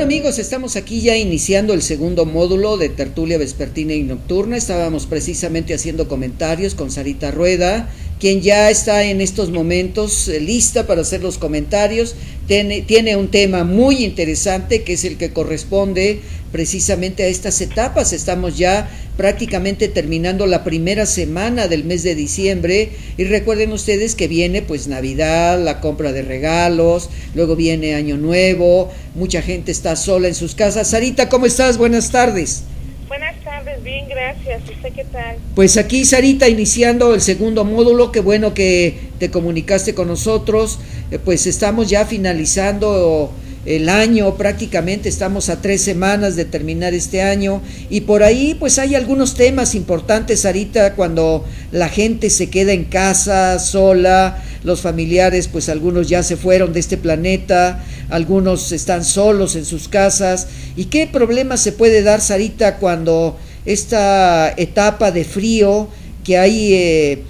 Bueno amigos, estamos aquí ya iniciando el segundo módulo de tertulia vespertina y nocturna. Estábamos precisamente haciendo comentarios con Sarita Rueda, quien ya está en estos momentos lista para hacer los comentarios. Tiene un tema muy interesante que es el que corresponde precisamente a estas etapas. Estamos ya prácticamente terminando la primera semana del mes de diciembre y recuerden ustedes que viene pues Navidad, la compra de regalos, luego viene Año Nuevo, mucha gente está sola en sus casas. Sarita, ¿cómo estás? Buenas tardes. Buenas tardes, bien, gracias. ¿Usted qué tal? Pues aquí, Sarita, iniciando el segundo módulo. Qué bueno que te comunicaste con nosotros. Pues estamos ya finalizando el año, prácticamente estamos a 3 semanas de terminar este año, y por ahí pues hay algunos temas importantes, Sarita, cuando la gente se queda en casa sola, los familiares pues algunos ya se fueron de este planeta, algunos están solos en sus casas. ¿Y qué problema se puede dar, Sarita, cuando esta etapa de frío, que hay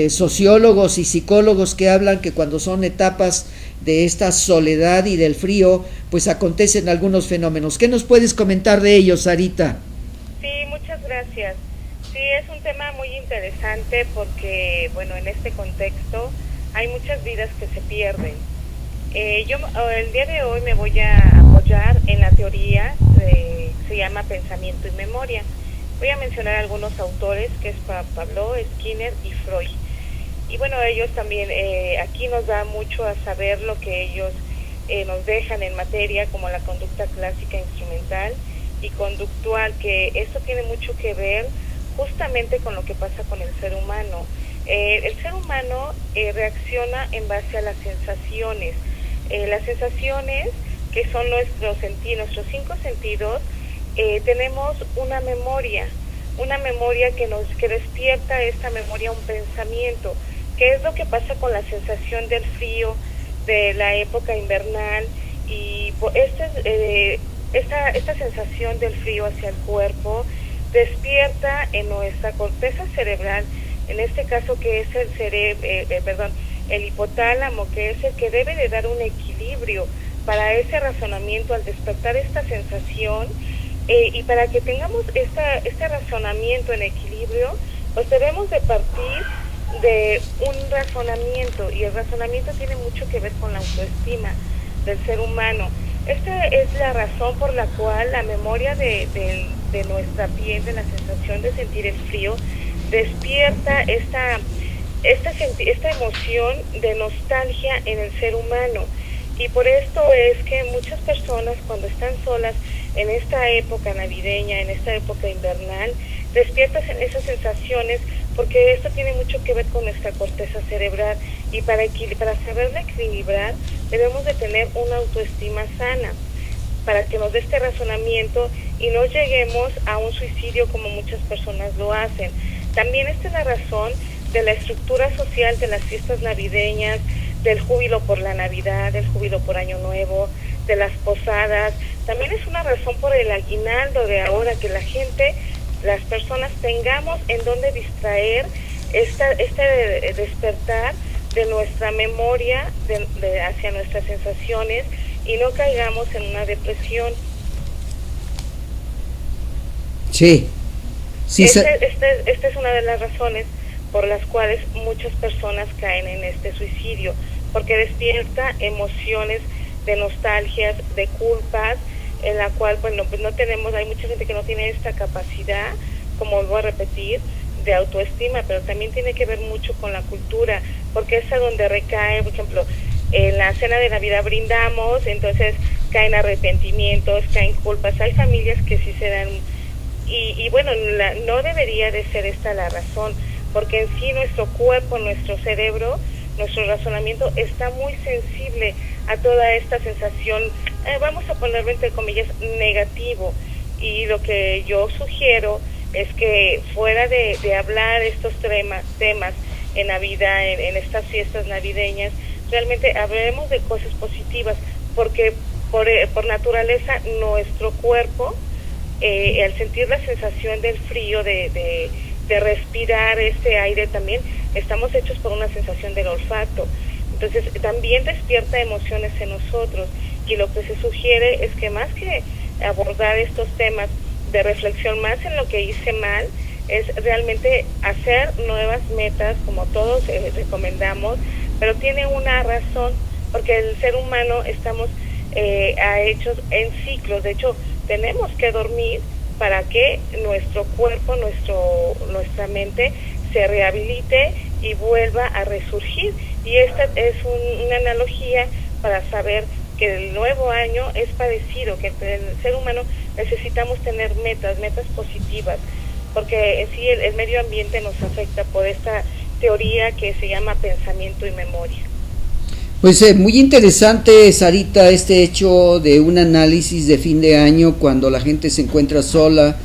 sociólogos y psicólogos que hablan que cuando son etapas de esta soledad y del frío, pues acontecen algunos fenómenos? ¿Qué nos puedes comentar de ellos, Sarita? Sí, muchas gracias. Sí, es un tema muy interesante porque, bueno, en este contexto hay muchas vidas que se pierden. Yo el día de hoy me voy a apoyar en la teoría se llama pensamiento y memoria. Voy a mencionar algunos autores, que es Pablo, Skinner y Freud. Y bueno, ellos también, aquí nos da mucho a saber lo que ellos nos dejan en materia, como la conducta clásica instrumental y conductual, que esto tiene mucho que ver justamente con lo que pasa con el ser humano. El ser humano reacciona en base a las sensaciones. Las sensaciones, que son nuestros 5 sentidos, tenemos una memoria que despierta esta memoria un pensamiento. ¿Qué es lo que pasa con la sensación del frío de la época invernal? Y esta sensación del frío hacia el cuerpo despierta en nuestra corteza cerebral, en este caso que es el hipotálamo, que es el que debe de dar un equilibrio para ese razonamiento al despertar esta sensación. Y para que tengamos este razonamiento en equilibrio, pues debemos de partir de un razonamiento, y el razonamiento tiene mucho que ver con la autoestima del ser humano. Esta es la razón por la cual la memoria de nuestra piel, de la sensación de sentir el frío, despierta esta emoción de nostalgia en el ser humano. Y por esto es que muchas personas, cuando están solas en esta época navideña, en esta época invernal, despiertas en esas sensaciones, porque esto tiene mucho que ver con nuestra corteza cerebral, y para saberla equilibrar debemos de tener una autoestima sana, para que nos dé este razonamiento y no lleguemos a un suicidio como muchas personas lo hacen. También esta es la razón de la estructura social de las fiestas navideñas, del júbilo por la Navidad, del júbilo por Año Nuevo, de las posadas. También es una razón por el aguinaldo de ahora, que las personas tengamos en donde distraer este despertar de nuestra memoria hacia nuestras sensaciones, y no caigamos en una depresión. Sí. Esta es una de las razones por las cuales muchas personas caen en este suicidio, porque despierta emociones de nostalgias, de culpas, en la cual, bueno, pues hay mucha gente que no tiene esta capacidad, como voy a repetir, de autoestima, pero también tiene que ver mucho con la cultura, porque es a donde recae, por ejemplo, en la cena de Navidad brindamos, entonces caen arrepentimientos, caen culpas. Hay familias que sí se dan, y bueno, no debería de ser esta la razón, porque en sí nuestro cuerpo, nuestro cerebro, nuestro razonamiento está muy sensible a toda esta sensación, vamos a ponerlo entre comillas, negativo. Y lo que yo sugiero es que fuera de hablar estos temas en Navidad, en estas fiestas navideñas, realmente hablemos de cosas positivas, porque por naturaleza nuestro cuerpo, al sentir la sensación del frío, de respirar este aire, también estamos hechos por una sensación del olfato. Entonces también despierta emociones en nosotros, y lo que se sugiere es que más que abordar estos temas de reflexión más en lo que hice mal, es realmente hacer nuevas metas, como todos recomendamos, pero tiene una razón, porque el ser humano estamos hechos en ciclos. De hecho, tenemos que dormir para que nuestro cuerpo, nuestra mente se rehabilite y vuelva a resurgir. Y esta es una analogía para saber que el nuevo año es parecido, que el ser humano necesitamos tener metas positivas, porque en sí el medio ambiente nos afecta por esta teoría que se llama pensamiento y memoria. Pues muy interesante, Sarita, este hecho de un análisis de fin de año cuando la gente se encuentra sola.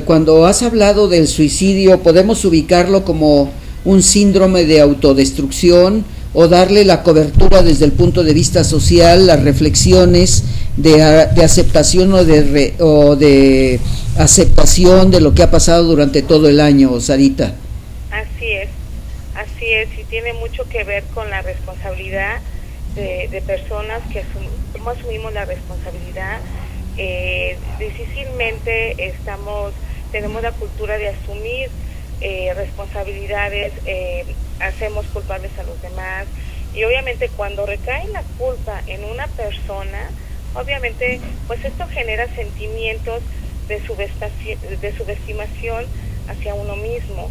Cuando has hablado del suicidio, ¿podemos ubicarlo como un síndrome de autodestrucción o darle la cobertura desde el punto de vista social, las reflexiones de aceptación o de aceptación de lo que ha pasado durante todo el año, Sarita? Así es, y tiene mucho que ver con la responsabilidad de personas que cómo asumimos la responsabilidad. Difícilmente tenemos la cultura de asumir responsabilidades, hacemos culpables a los demás, y obviamente cuando recae la culpa en una persona, obviamente pues esto genera sentimientos de subestimación hacia uno mismo,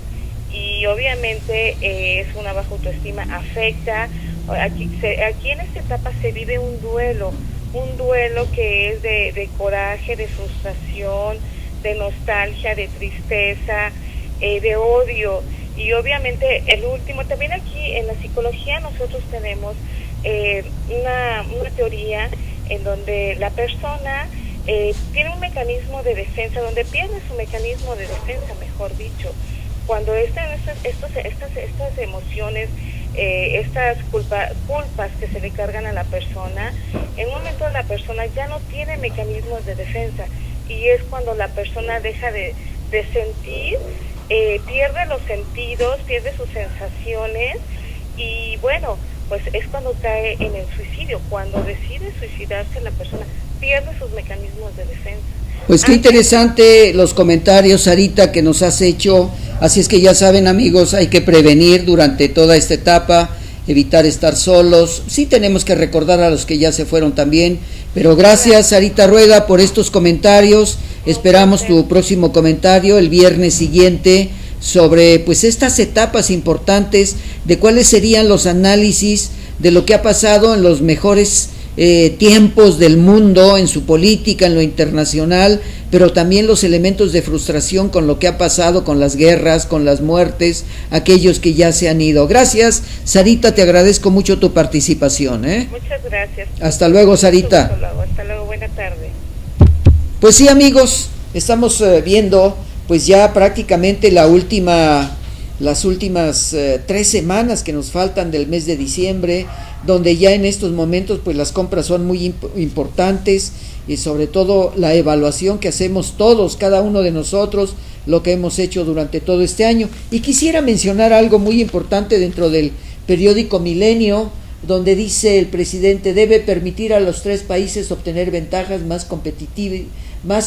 y obviamente es una baja autoestima, afecta. Aquí en esta etapa se vive un duelo que es de coraje, de frustración, de nostalgia, de tristeza, de odio. Y obviamente el último, también aquí en la psicología nosotros tenemos una teoría en donde la persona tiene un mecanismo de defensa, donde pierde su mecanismo de defensa, mejor dicho, cuando estas emociones, estas culpas que se le cargan a la persona, en un momento la persona ya no tiene mecanismos de defensa, y es cuando la persona deja de sentir, pierde los sentidos, pierde sus sensaciones, y bueno, pues es cuando cae en el suicidio. Cuando decide suicidarse, la persona pierde sus mecanismos de defensa. Pues qué interesante los comentarios, Sarita, que nos has hecho. Así es que ya saben, amigos, hay que prevenir durante toda esta etapa, evitar estar solos. Sí tenemos que recordar a los que ya se fueron también, pero gracias, Sarita Rueda, por estos comentarios. Esperamos tu próximo comentario el viernes siguiente sobre pues estas etapas importantes de cuáles serían los análisis de lo que ha pasado en los mejores tiempos del mundo, en su política, en lo internacional, pero también los elementos de frustración con lo que ha pasado, con las guerras, con las muertes, aquellos que ya se han ido. Gracias, Sarita, te agradezco mucho tu participación. Muchas gracias. Hasta luego, Sarita. Hasta luego, buena tarde. Pues sí, amigos, estamos viendo pues ya prácticamente las últimas 3 semanas que nos faltan del mes de diciembre, donde ya en estos momentos pues las compras son muy importantes, y sobre todo la evaluación que hacemos todos, cada uno de nosotros, lo que hemos hecho durante todo este año. Y quisiera mencionar algo muy importante dentro del periódico Milenio, donde dice el presidente: debe permitir a los 3 países obtener ventajas, más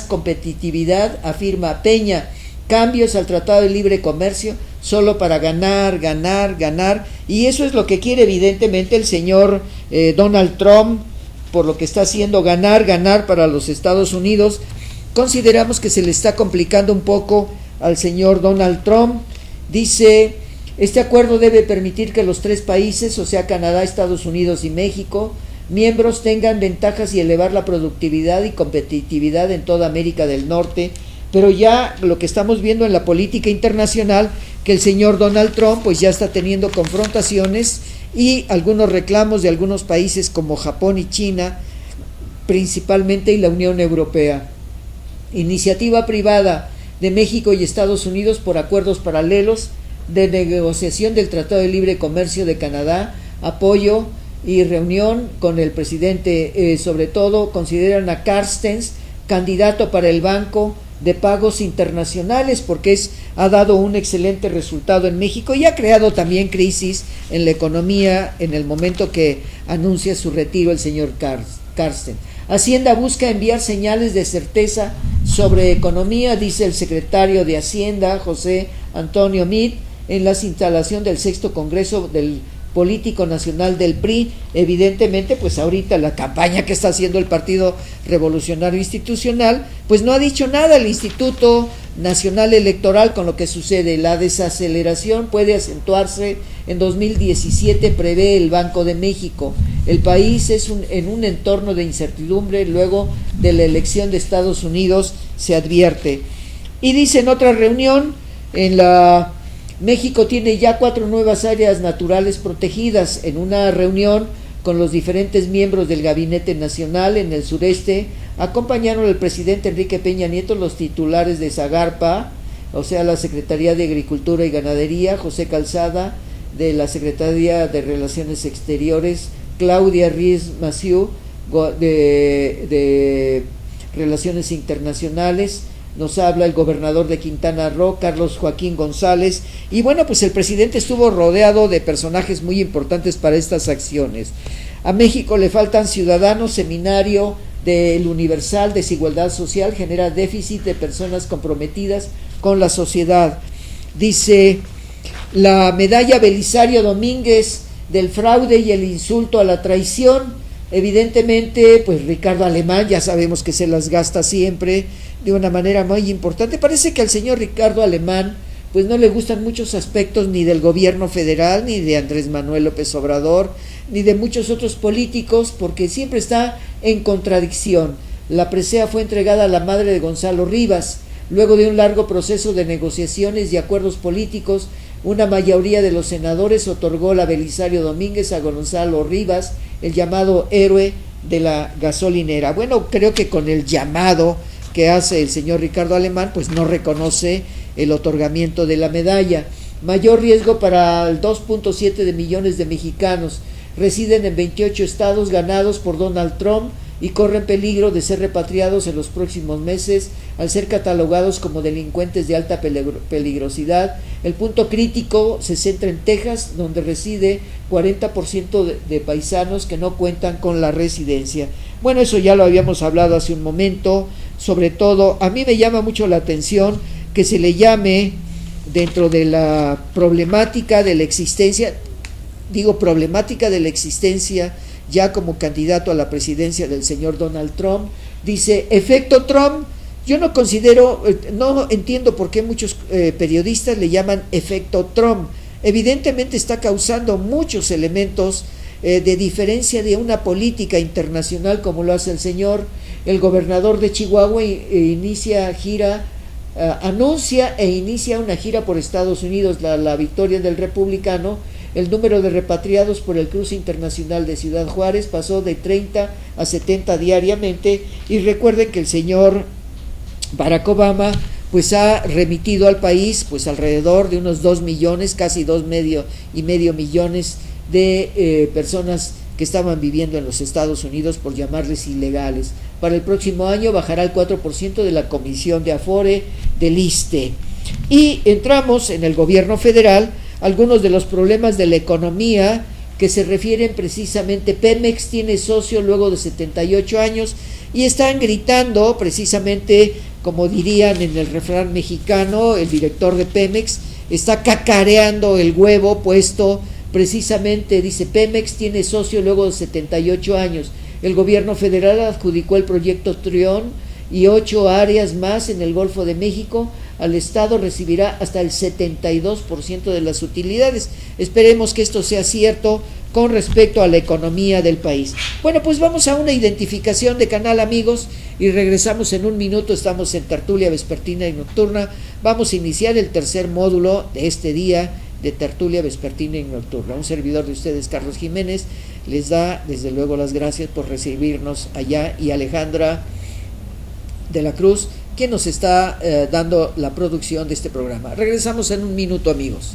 competitividad, afirma Peña. Cambios al Tratado de Libre Comercio solo para ganar, y eso es lo que quiere evidentemente el señor Donald Trump, por lo que está haciendo, ganar para los Estados Unidos. Consideramos que se le está complicando un poco al señor Donald Trump. Dice: este acuerdo debe permitir que los 3 países, o sea Canadá, Estados Unidos y México, miembros, tengan ventajas y elevar la productividad y competitividad en toda América del Norte. Pero ya lo que estamos viendo en la política internacional, que el señor Donald Trump pues ya está teniendo confrontaciones y algunos reclamos de algunos países como Japón y China principalmente, y la Unión Europea. Iniciativa privada de México y Estados Unidos por acuerdos paralelos de negociación del Tratado de Libre Comercio de Canadá, apoyo y reunión con el presidente. Sobre todo consideran a Carstens candidato para el Banco de pagos internacionales, porque ha dado un excelente resultado en México y ha creado también crisis en la economía en el momento que anuncia su retiro el señor Carsten. Hacienda busca enviar señales de certeza sobre economía, dice el secretario de Hacienda, José Antonio Meade, en la instalación del 6º Congreso del Político Nacional del PRI. Evidentemente, pues ahorita la campaña que está haciendo el Partido Revolucionario Institucional, pues no ha dicho nada el Instituto Nacional Electoral con lo que sucede. La desaceleración puede acentuarse en 2017, prevé el Banco de México. El país en un entorno de incertidumbre luego de la elección de Estados Unidos, se advierte. Y dice en otra reunión, México tiene ya 4 nuevas áreas naturales protegidas. En una reunión con los diferentes miembros del Gabinete Nacional en el sureste, acompañaron al presidente Enrique Peña Nieto los titulares de Zagarpa, o sea, la Secretaría de Agricultura y Ganadería, José Calzada, de la Secretaría de Relaciones Exteriores, Claudia Riz Massieu, de Relaciones Internacionales. Nos habla el gobernador de Quintana Roo, Carlos Joaquín González, y bueno, pues el presidente estuvo rodeado de personajes muy importantes para estas acciones. A México le faltan ciudadanos. Seminario del Universal, Desigualdad Social genera déficit de personas comprometidas con la sociedad. Dice la medalla Belisario Domínguez del fraude y el insulto a la traición. Evidentemente, pues Ricardo Alemán, ya sabemos que se las gasta siempre de una manera muy importante. Parece que al señor Ricardo Alemán pues no le gustan muchos aspectos ni del gobierno federal, ni de Andrés Manuel López Obrador, ni de muchos otros políticos, porque siempre está en contradicción. La presea fue entregada a la madre de Gonzalo Rivas. Luego de un largo proceso de negociaciones y acuerdos políticos, una mayoría de los senadores otorgó la Belisario Domínguez a Gonzalo Rivas, el llamado héroe de la gasolinera. Bueno, creo que con el llamado que hace el señor Ricardo Alemán, pues no reconoce el otorgamiento de la medalla. Mayor riesgo para el 2.7 de millones de mexicanos. Residen en 28 estados ganados por Donald Trump y corren peligro de ser repatriados en los próximos meses al ser catalogados como delincuentes de alta peligrosidad. El punto crítico se centra en Texas, donde reside 40% de paisanos que no cuentan con la residencia. Bueno, eso ya lo habíamos hablado hace un momento. Sobre todo, a mí me llama mucho la atención que se le llame dentro de la problemática de la existencia, ya como candidato a la presidencia del señor Donald Trump, dice efecto Trump. Yo no entiendo por qué muchos periodistas le llaman efecto Trump. Evidentemente está causando muchos elementos de diferencia de una política internacional como lo hace el señor. El gobernador de Chihuahua anuncia e inicia una gira por Estados Unidos, la victoria del republicano. El número de repatriados por el cruce internacional de Ciudad Juárez pasó de 30 a 70 diariamente, y recuerden que el señor Barack Obama pues ha remitido al país pues alrededor de unos 2 millones, casi 2,5 millones de personas que estaban viviendo en los Estados Unidos, por llamarles ilegales. Para el próximo año bajará el 4% de la comisión de Afore del ISSSTE. Y entramos en el gobierno federal, algunos de los problemas de la economía que se refieren precisamente. Pemex tiene socio luego de 78 años y están gritando precisamente, como dirían en el refrán mexicano, el director de Pemex está cacareando el huevo puesto. Precisamente dice: Pemex tiene socio luego de 78 años. El gobierno federal adjudicó el proyecto Trión y 8 áreas más en el Golfo de México. Al Estado recibirá hasta el 72% de las utilidades. Esperemos que esto sea cierto con respecto a la economía del país. Bueno, pues vamos a una identificación de canal, amigos, y regresamos en un minuto. Estamos en Tertulia Vespertina y Nocturna. Vamos a iniciar el tercer módulo de este día de Tertulia Vespertina y Nocturna. Un servidor de ustedes, Carlos Jiménez, les da desde luego las gracias por recibirnos allá, y Alejandra de la Cruz, quien nos está dando la producción de este programa. Regresamos en un minuto, amigos.